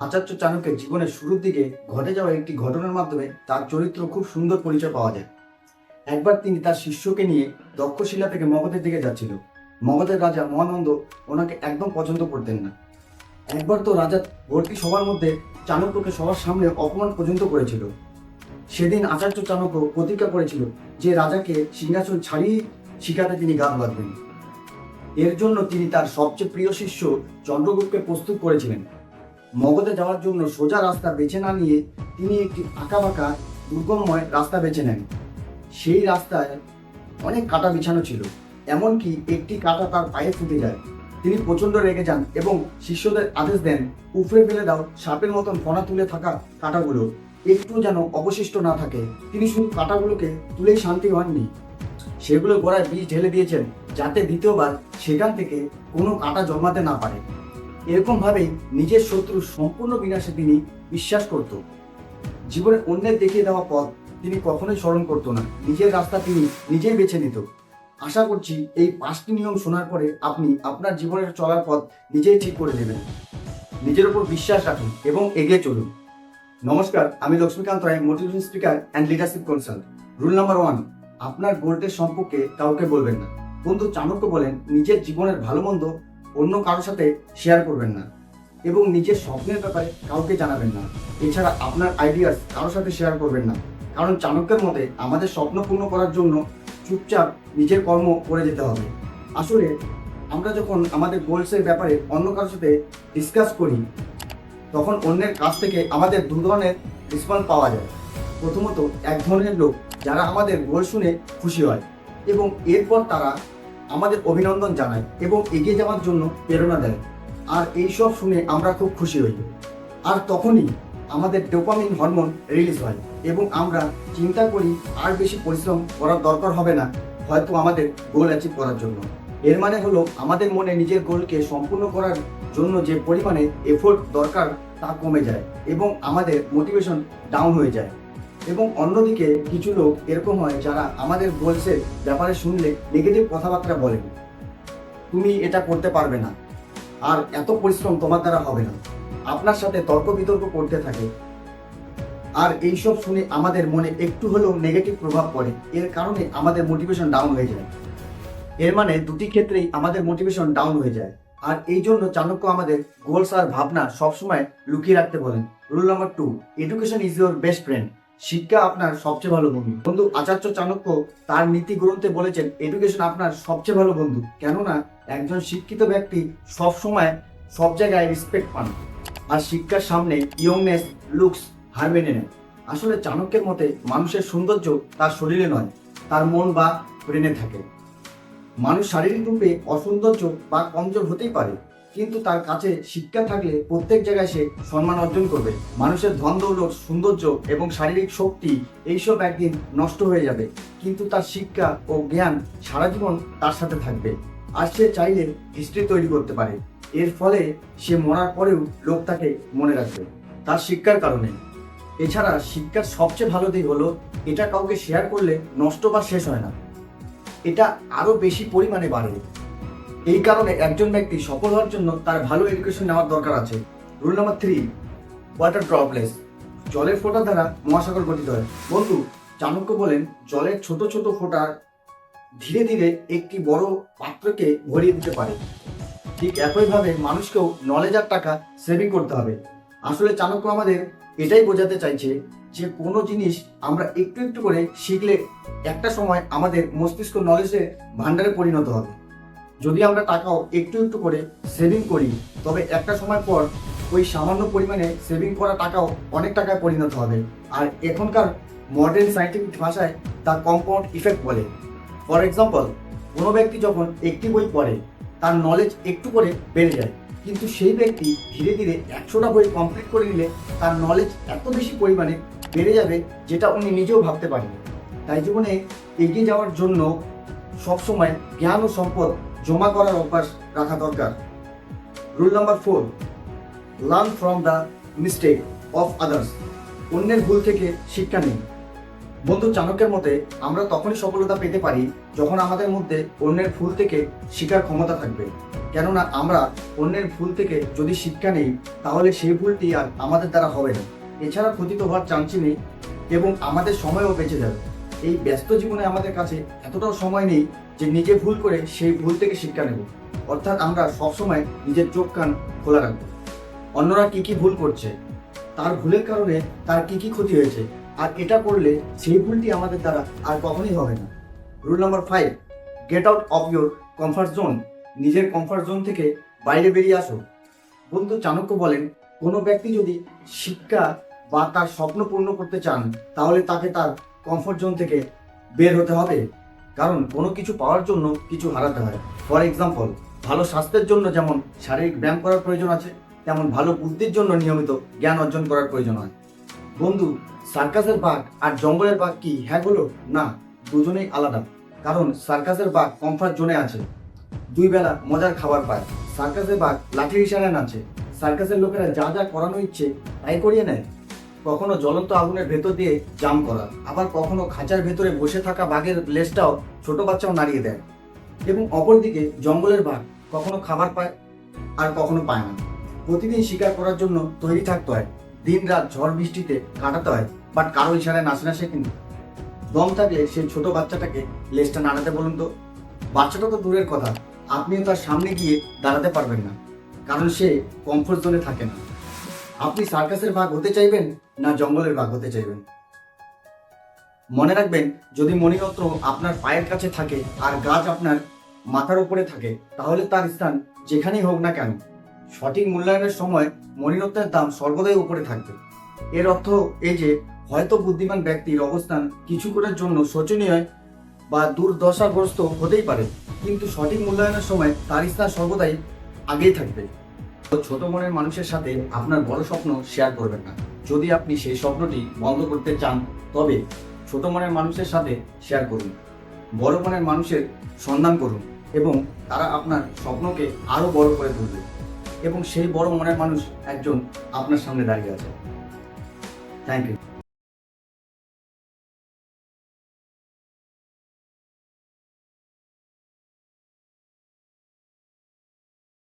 আচার্য চাণক্যের জীবনের শুরুর দিকে ঘটে যাওয়া একটি ঘটনার মাধ্যমে তার চরিত্র খুব সুন্দর পরিচয় পাওয়া যায়। একবার তিনি তার শিষ্যকে নিয়ে তক্ষশিলা থেকে মগধের দিকে যাচ্ছিল। মগধের রাজা মহানন্দ ওনাকে একদম পছন্দ করতেন না। একবার তো রাজা ভর্তি সবার মধ্যে চাণক্যকে সবার সামনে অপমান পর্যন্ত করেছিল। সেদিন আচার্য চাণক্য প্রতিজ্ঞা করেছিল যে রাজাকে সিংহাসন ছাড়িয়ে শিখাতে তিনি গান বাঁধবেন। এর জন্য তিনি তার সবচেয়ে প্রিয় শিষ্য চন্দ্রগুপ্তকে প্রস্তুত করেছিলেন। মগধে যাওয়ার জন্য সোজা রাস্তা বেছে না নিয়ে তিনি একটি আঁকাবাঁকা দুর্গমময় রাস্তা বেছে নেন। সেই রাস্তায় অনেক কাঁটা বিছানো ছিল, এমনকি একটি কাঁটা তার পায়ে ফুটে যায়। তিনি প্রচণ্ড রেগে যান এবং শিষ্যদের আদেশ দেন, উপড়ে ফেলে দাও সাপের মতন ফণা তুলে থাকা কাঁটাগুলো, একটু যেন অবশিষ্ট না থাকে। তিনি শুধু কাঁটাগুলোকে তুলেই শান্তি হননি, সেগুলো গোড়ায় বিষ ঢেলে দিয়েছেন যাতে দ্বিতীয়বার সেখান থেকে কোনো কাঁটা জন্মাতে না পারে। এরকম ভাবেই নিজের শত্রু সম্পূর্ণ বিনাশে তিনি বিশ্বাস করত। জীবনে অন্যের দেখিয়ে দেওয়া পথ তিনি কখনোই স্মরণ করতো না, নিজের রাস্তা তিনি নিজেই বেছে নিত। আশা করছি এই 5টি নিয়ম শোনার পরে আপনি আপনার জীবনের চলার পথ নিজেই ঠিক করে নেবেন। নিজের উপর বিশ্বাস রাখুন এবং এগিয়ে চলুন। নমস্কার, আমি Lakshmikanta Roy, motivation speaker and leadership consult. Rule number 1, আপনার গোলটের সম্পর্কে কাউকে বলবেন না। বন্ধু চাণক্য বলেন, নিজের জীবনের ভালো মন্দ অন্য কারোর সাথে শেয়ার করবেন না এবং নিজের স্বপ্নের ব্যাপারে কাউকে জানাবেন না। এছাড়া আপনার আইডিয়াস কারোর সাথে শেয়ার করবেন না, কারণ চাণক্যের মতে আমাদের স্বপ্ন পূর্ণ করার জন্য চুপচাপ নিজের কর্ম করে যেতে হবে। আসলে আমরা যখন আমাদের গোলসের ব্যাপারে অন্য কারোর সাথে ডিসকাস করি, তখন অন্যের কাছ থেকে আমাদের দু ধরনের রেসপন্স পাওয়া যায়। প্রথমত, এক ধরনের লোক যারা আমাদের গোল শুনে খুশি হয় এবং এরপর তারা আমাদের অভিনন্দন জানায় এবং এগিয়ে যাওয়ার জন্য প্রেরণা দেয়, আর এইসব শুনে আমরা খুব খুশি হই। আর তখনই আমাদের ডোপামিন হরমোন রিলিজ হয় এবং আমরা চিন্তা করি আর বেশি পরিশ্রম করার দরকার হবে না হয়তো আমাদের গোল অ্যাচিভ করার জন্য। এর মানে হলো আমাদের মনে নিজের গোলকে সম্পূর্ণ করার জন্য যে পরিমাণে এফোর্ট দরকার তা কমে যায় এবং আমাদের মোটিভেশন ডাউন হয়ে যায়। এবং অন্যদিকে কিছু লোক এরকম হয় যারা আমাদের গোলসের ব্যাপারে শুনলে নেগেটিভ কথাবার্তা বলেন, তুমি এটা করতে পারবে না, আর এত পরিশ্রম তোমার দ্বারা হবে না, আপনার সাথে তর্ক বিতর্ক করতে থাকে। আর এইসব শুনে আমাদের মনে একটু হলেও নেগেটিভ প্রভাব পড়ে, এর কারণে আমাদের মোটিভেশন ডাউন হয়ে যায়। এর মানে দুটি ক্ষেত্রেই আমাদের মোটিভেশন ডাউন হয়ে যায়। আর এই জন্য চাণক্য আমাদের গোলস আর ভাবনা সবসময় লুকিয়ে রাখতে বলেন। Rule number 2, education is your best friend. শিক্ষা আপনার সবচেয়ে ভালো বন্ধু। বন্ধু আচার্য চাণক্য তার নীতি গ্রন্থে বলেছেন, এডুকেশন আপনার সবচেয়ে ভালো বন্ধু, কেননা একজন শিক্ষিত ব্যক্তি সব সময় সব জায়গায় রেসপেক্ট পান, আর শিক্ষার সামনে ইয়ংনেস লুকস হার মেনে নেয়। আসলে চাণক্যের মতে মানুষের সৌন্দর্য তার শরীরে নয়, তার মন বা ব্রেনে থাকে। মানুষ শারীরিক রূপে অসৌন্দর্য বা কমজোর হতেই পারে, কিন্তু তার কাছে শিক্ষা থাকলে প্রত্যেক জায়গায় সে সম্মান অর্জন করবে। মানুষের ধন দৌলত, সৌন্দর্য এবং শারীরিক শক্তি এইসব একদিন নষ্ট হয়ে যাবে, কিন্তু তার শিক্ষা ও জ্ঞান সারা জীবন তার সাথে থাকবে। আর সে চাইলে হিস্ট্রি তৈরি করতে পারে। এর ফলে সে মরার পরেও লোক তাকে মনে রাখবে তার শিক্ষার কারণে। এছাড়া শিক্ষার সবচেয়ে ভালো দিক হলো এটা কাউকে শেয়ার করলে নষ্ট বা শেষ হয় না, এটা আরো বেশি পরিমাণে বাড়ে। এই কারণে একজন ব্যক্তি সফল হওয়ার জন্য তার ভালো এডুকেশন নেওয়ার দরকার আছে। Rule number 3, water droplets. জলের ফোঁটা দ্বারা মহাসাগর গঠিত হয়। বন্ধু চাণক্য বলেন, জলের ছোট ছোট ফোঁটা ধীরে ধীরে একটি বড় পাত্রকে ভরিয়ে দিতে পারে। ঠিক একইভাবে মানুষকেও নলেজ আর টাকা সেভিং করতে হবে। আসলে চাণক্য আমাদের এটাই বোঝাতে চাইছে যে কোনো জিনিস আমরা একটু একটু করে শিখলে একটা সময় আমাদের মস্তিষ্ক নলেজের ভান্ডারে পরিণত হবে। যদি আমরা টাকাও একটু একটু করে সেভিং করি, তবে একটা সময় পর ওই সামান্য পরিমাণে সেভিং করা টাকাও অনেক টাকায় পরিণত হবে। আর এখনকার মডার্ন সায়েন্টিফিক ভাষায় তা কম্পাউন্ড ইফেক্ট বলে। ফর এক্সাম্পল, কোনো ব্যক্তি যখন একটি বই পড়ে তার নলেজ একটু করে বেড়ে যায়, কিন্তু সেই ব্যক্তি ধীরে ধীরে 100টা বই কমপ্লিট করে নিলে তার নলেজ এত বেশি পরিমাণে বেড়ে যাবে যেটা উনি নিজেও ভাবতে পারেন। তাই জীবনে এগিয়ে যাওয়ার জন্য সবসময় জ্ঞান ও সম্পদ জমা করার অভ্যাস রাখা দরকার। Rule number 4, learn from the mistake of others. অন্যের ভুল থেকে শিক্ষা নিন। বন্ধু চাণক্যের মতে আমরা তখনই সফলতা পেতে পারি যখন আমাদের মধ্যে অন্যের ভুল থেকে শেখার ক্ষমতা থাকবে। কেননা আমরা অন্যের ভুল থেকে যদি শিক্ষা নেই তাহলে সেই ভুলটি আর আমাদের দ্বারা হবে না। এছাড়া ক্ষতিত হওয়ার চান্সই নেই এবং আমাদের সময়ও বেঁচে যাবে। এই ব্যস্ত জীবনে আমাদের কাছে এতটাও সময় নেই যে নিজে ভুল করে সেই ভুল থেকে শিক্ষা নেব। অর্থাৎ আমরা সবসময় নিজের চোখ কান খোলা রাখবো, অন্যরা কি কি ভুল করছে, তার ভুলের কারণে তার কি কি ক্ষতি হয়েছে, আর এটা করলে সেই ভুলটি আমাদের দ্বারা আর কখনোই হবে না। Rule number 5, get out of your comfort zone. নিজের কমফর্ট জোন থেকে বাইরে বেরিয়ে আসো। বন্ধু চাণক্য বলেন, কোনো ব্যক্তি যদি শিক্ষা বা তার স্বপ্ন পূর্ণ করতে চান তাহলে তাকে তার কমফর্ট জোন থেকে বের হতে হবে। কারণ কোনো কিছু পাওয়ার জন্য কিছু হারাতে হয়। ফর এক্সাম্পল, ভালো স্বাস্থ্যের জন্য যেমন শারীরিক ব্যায়াম করার প্রয়োজন আছে, তেমন ভালো বুদ্ধির জন্য নিয়মিত জ্ঞান অর্জন করার প্রয়োজন হয়। বন্ধু, সার্কাসের বাঘ আর জঙ্গলের বাঘ কি হ্যাঁ হলো? না, দুজনেই আলাদা। কারণ সার্কাসের বাঘ কমফর্ট জোনে আছে, 2 বেলা মজার খাবার পায়। সার্কাসের বাঘ লাঠির ইশারায় নাচে। সার্কাসের লোকেরা যা যা করানো ইচ্ছে তাই করিয়ে নেয়। কখনো জ্বলন্ত আগুনের ভেতর দিয়ে জাম করা, আবার কখনো খাঁচার ভেতরে বসে থাকা বাঘের লেজটাও ছোট বাচ্চাও নাড়িয়ে দেয়। এবং অপরদিকে জঙ্গলের বাঘ কখনো খাবার পায় আর কখনো পায় না। প্রতিদিন শিকার করার জন্য তৈরি থাকতে হয়, দিন রাত ঝড় বৃষ্টিতে কাটাতে হয়, বাট কারো ইশারায় নাচে না সে। কিন্তু দম থাকলে সেই ছোট বাচ্চাটাকে লেজটা নাড়াতে বলুন তো। বাচ্চাটা তো দূরের কথা, আপনিও তার সামনে গিয়ে দাঁড়াতে পারবেন না, কারণ সে কমফোর্ট জোনে থাকে না। আপনি সার্কাসের বাঘ হতে চাইবেন না জঙ্গলের বাঘ হতে চাইবেন? মনে রাখবেন, যদি মণিরত্ন আপনার পায়ের কাছে থাকে আর গাছ আপনার মাথার উপরে থাকে তাহলে তার স্থান যেখানেই হোক না কেন, সঠিক মূল্যায়নের সময় মণিরত্নের দাম সর্বদাই উপরে থাকবে। এর অর্থ এই যে হয়তো বুদ্ধিমান ব্যক্তির অবস্থান কিছুক্ষণের জন্য শোচনীয় বা দুর্দশাগ্রস্ত হতেই পারে, কিন্তু সঠিক মূল্যায়নের সময় তার স্থান সর্বদাই আগেই থাকবে। ছোট মনের মানুষের সাথে আপনার বড় স্বপ্ন শেয়ার করবেন না। যদি আপনি সেই স্বপ্নটি বন্ধ করতে চান তবে ছোট মনের মানুষের সাথে শেয়ার করুন। বড় মনের মানুষের সন্ধান করুন এবং তারা আপনার স্বপ্নকে আরো বড় করে তুলবে এবং সেই বড় মনের মানুষ একজন আপনার সামনে দাঁড়িয়ে আছে। Thank you.